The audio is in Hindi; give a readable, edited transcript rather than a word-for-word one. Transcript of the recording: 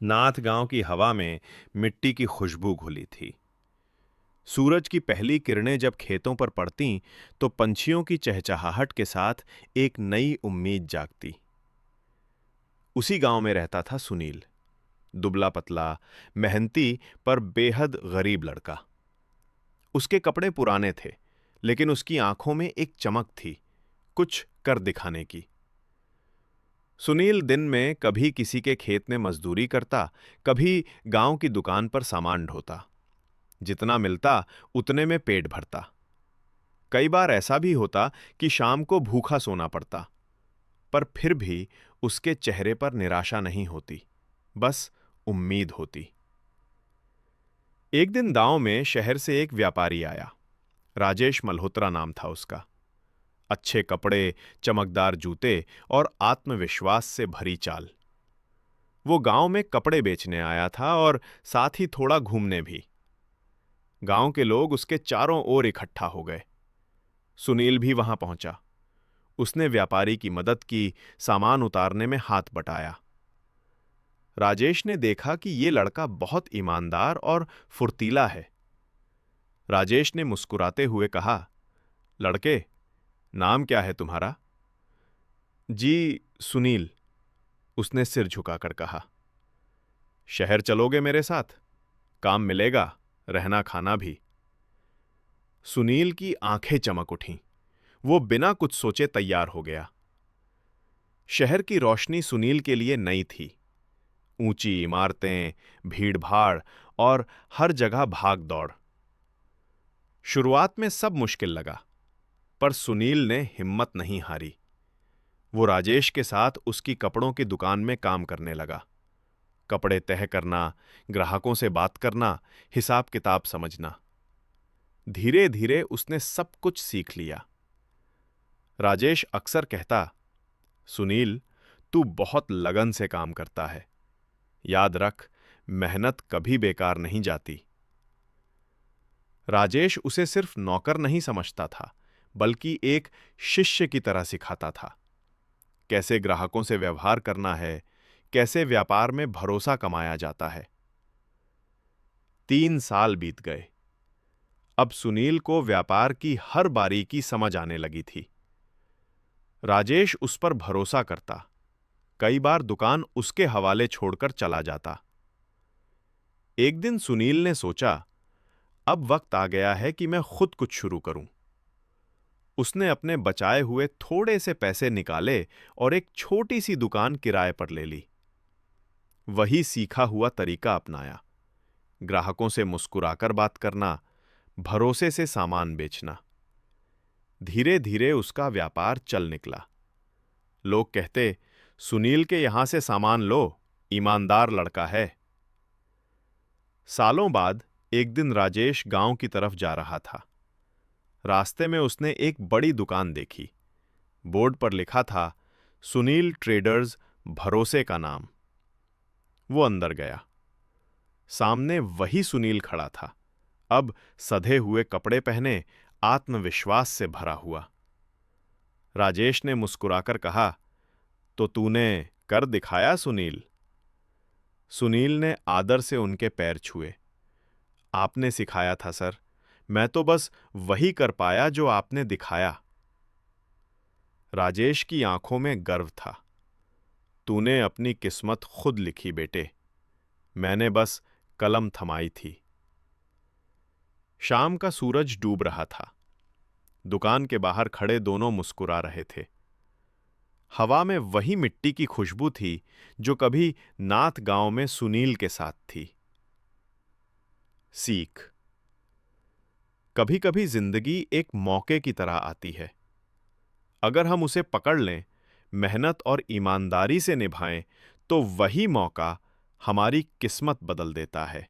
नाथ गांव की हवा में मिट्टी की खुशबू घुली थी। सूरज की पहली किरणें जब खेतों पर पड़तीं तो पंछियों की चहचहाहट के साथ एक नई उम्मीद जागती। उसी गांव में रहता था सुनील, दुबला पतला, मेहनती पर बेहद गरीब लड़का। उसके कपड़े पुराने थे, लेकिन उसकी आंखों में एक चमक थी, कुछ कर दिखाने की। सुनील दिन में कभी किसी के खेत में मजदूरी करता, कभी गांव की दुकान पर सामान ढोता। जितना मिलता उतने में पेट भरता। कई बार ऐसा भी होता कि शाम को भूखा सोना पड़ता, पर फिर भी उसके चेहरे पर निराशा नहीं होती, बस उम्मीद होती। एक दिन गांव में शहर से एक व्यापारी आया। राजेश मल्होत्रा नाम था उसका। अच्छे कपड़े, चमकदार जूते और आत्मविश्वास से भरी चाल। वो गांव में कपड़े बेचने आया था और साथ ही थोड़ा घूमने भी। गांव के लोग उसके चारों ओर इकट्ठा हो गए। सुनील भी वहां पहुंचा। उसने व्यापारी की मदद की, सामान उतारने में हाथ बटाया। राजेश ने देखा कि ये लड़का बहुत ईमानदार और फुर्तीला है। राजेश ने मुस्कुराते हुए कहा, लड़के, नाम क्या है तुम्हारा? जी, सुनील, उसने सिर झुकाकर कहा। शहर चलोगे मेरे साथ? काम मिलेगा, रहना खाना भी। सुनील की आंखें चमक उठीं। वो बिना कुछ सोचे तैयार हो गया। शहर की रोशनी सुनील के लिए नई थी। ऊंची इमारतें, भीड़-भाड़ और हर जगह भाग-दौड़। शुरुआत में सब मुश्किल लगा, पर सुनील ने हिम्मत नहीं हारी। वो राजेश के साथ उसकी कपड़ों की दुकान में काम करने लगा। कपड़े तह करना, ग्राहकों से बात करना, हिसाब किताब समझना। धीरे धीरे उसने सब कुछ सीख लिया। राजेश अक्सर कहता, सुनील, तू बहुत लगन से काम करता है। याद रख, मेहनत कभी बेकार नहीं जाती। राजेश उसे सिर्फ नौकर नहीं समझता था, बल्कि एक शिष्य की तरह सिखाता था। कैसे ग्राहकों से व्यवहार करना है, कैसे व्यापार में भरोसा कमाया जाता है। 3 साल बीत गए। अब सुनील को व्यापार की हर बारीकी समझ आने लगी थी। राजेश उस पर भरोसा करता। कई बार दुकान उसके हवाले छोड़कर चला जाता। एक दिन सुनील ने सोचा, अब वक्त आ गया है कि मैं खुद कुछ शुरू करूं। उसने अपने बचाए हुए थोड़े से पैसे निकाले और एक छोटी सी दुकान किराए पर ले ली। वही सीखा हुआ तरीका अपनाया। ग्राहकों से मुस्कुराकर बात करना, भरोसे से सामान बेचना। धीरे धीरे उसका व्यापार चल निकला। लोग कहते, सुनील के यहां से सामान लो, ईमानदार लड़का है। सालों बाद एक दिन राजेश गांव की तरफ जा रहा था। रास्ते में उसने एक बड़ी दुकान देखी। बोर्ड पर लिखा था, सुनील ट्रेडर्स, भरोसे का नाम। वो अंदर गया। सामने वही सुनील खड़ा था, अब सधे हुए कपड़े पहने, आत्मविश्वास से भरा हुआ। राजेश ने मुस्कुराकर कहा, तो तूने कर दिखाया सुनील। सुनील ने आदर से उनके पैर छुए। आपने सिखाया था सर, मैं तो बस वही कर पाया जो आपने दिखाया। राजेश की आंखों में गर्व था। तूने अपनी किस्मत खुद लिखी बेटे, मैंने बस कलम थमाई थी। शाम का सूरज डूब रहा था। दुकान के बाहर खड़े दोनों मुस्कुरा रहे थे। हवा में वही मिट्टी की खुशबू थी जो कभी नाथ गांव में सुनील के साथ थी। सीख। कभी कभी जिंदगी एक मौके की तरह आती है। अगर हम उसे पकड़ लें, मेहनत और ईमानदारी से निभाएं, तो वही मौका हमारी किस्मत बदल देता है।